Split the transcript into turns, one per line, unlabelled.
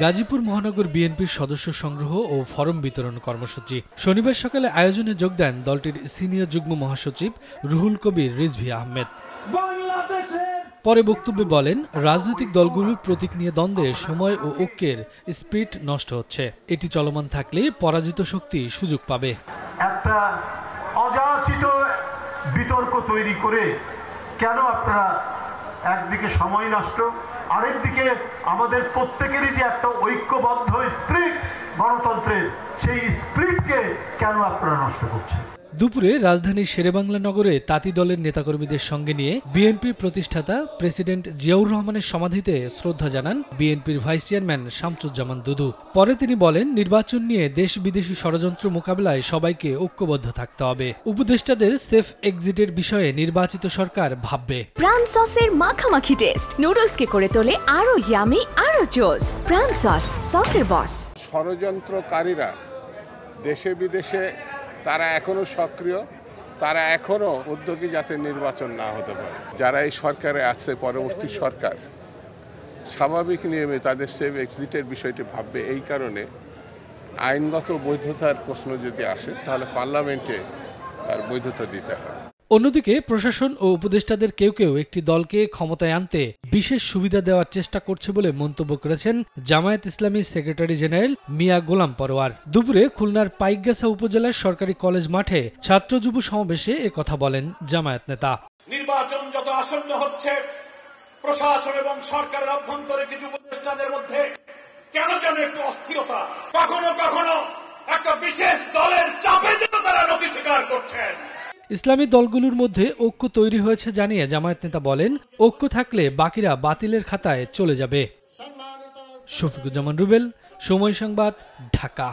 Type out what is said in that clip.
গাজীপুর মহানগর বিএনপির সদস্য সংগ্রহ ও ফরম বিতরণ কর্মসূচি শনিবার সকালে আয়োজনে যোগ দেন দলটির সিনিয়র যুগ্ম মহাসচিব রুহুল কবির রিজভী আহমেদ। পরে বক্তব্যে বলেন, রাজনৈতিক দলগুলোর প্রতীক নিয়ে দ্বন্দ্বে সময় ও ঐক্যের স্পিরিট নষ্ট হচ্ছে। এটি চলমান থাকলে পরাজিত শক্তি সুযোগ পাবে।
একটা অযাচিত বিতর্ক তৈরি করে কেন আপনারা একদিকে সময় নষ্ট, আরেকদিকে আমাদের প্রত্যেকেরই যে একটা ঐক্যবদ্ধ স্পিরিট গণতন্ত্রের, সেই স্পিরিটকে কেন আপনারা নষ্ট করছেন?
দুপুরে রাজধানীর শেরেবাংলা নগরে তাঁতি দলের নেতাকর্মীদের সঙ্গে নিয়ে বিএনপির প্রতিষ্ঠাতা প্রেসিডেন্ট জিয়াউর রহমানের সমাধিতে শ্রদ্ধা জানান বিএনপির ভাইস চেয়ারম্যান শামসুজ্জামান দুদু। পরে তিনি বলেন, নির্বাচন নিয়ে দেশ বিদেশি ষড়যন্ত্র মোকাবেলায় সবাইকে ঐক্যবদ্ধ থাকতে হবে। উপদেষ্টাদের সেফ এক্সিটের বিষয়ে নির্বাচিত সরকার ভাববে।
প্রাণ সসের মাখামাখি টেস্ট নুডলসকে করে তোলে আরো ইয়ামি, আরো জোস। প্রাণ সস, সসের বস।
ষড়যন্ত্রকারীরা দেশে বিদেশে তারা এখনো সক্রিয়, তারা এখনো উদ্যোগী যাতে নির্বাচন না হতে পারে। যারা এই সরকারে আছে, পরবর্তী সরকার স্বাভাবিক নিয়মে তাদের সেফ এক্সিটের বিষয়টি ভাববে। এই কারণে আইনগত বৈধতার প্রশ্ন যদি আসে তাহলে পার্লামেন্টে তার বৈধতা দিতে হবে।
অন্যদিকে প্রশাসন ও উপদেষ্টাদের কেউ কেউ একটি দলকে ক্ষমতায় আনতে বিশেষ সুবিধা দেওয়ার চেষ্টা করছে বলে মন্তব্য করেছেন জামায়াত ইসলামীর সেক্রেটারি জেনারেল মিয়া গোলাম পরোয়ার। দুপুরে খুলনার পাইকগাছা উপজেলার সরকারি কলেজ মাঠে ছাত্র যুব সমাবেশে একথা বলেন জামায়াত নেতা।
নির্বাচন যত আসন্ন হচ্ছে, প্রশাসন এবং সরকারের অভ্যন্তরে কিছু উপদেষ্টাদের মধ্যে কেন যেন একটু অস্থিরতা, কখনো কখনো একটা বিশেষ দলের চাপে যেন তারা নতি স্বীকার করছেন।
ইসলামী দলগুলোর মধ্যে ঐক্য তৈরি হয়েছে জানিয়ে জামায়াত নেতা বলেন, ঐক্য থাকলে বাকিরা বাতিলের খাতায় চলে যাবে। শফিকুজ্জামান রুবেল, সময় সংবাদ, ঢাকা।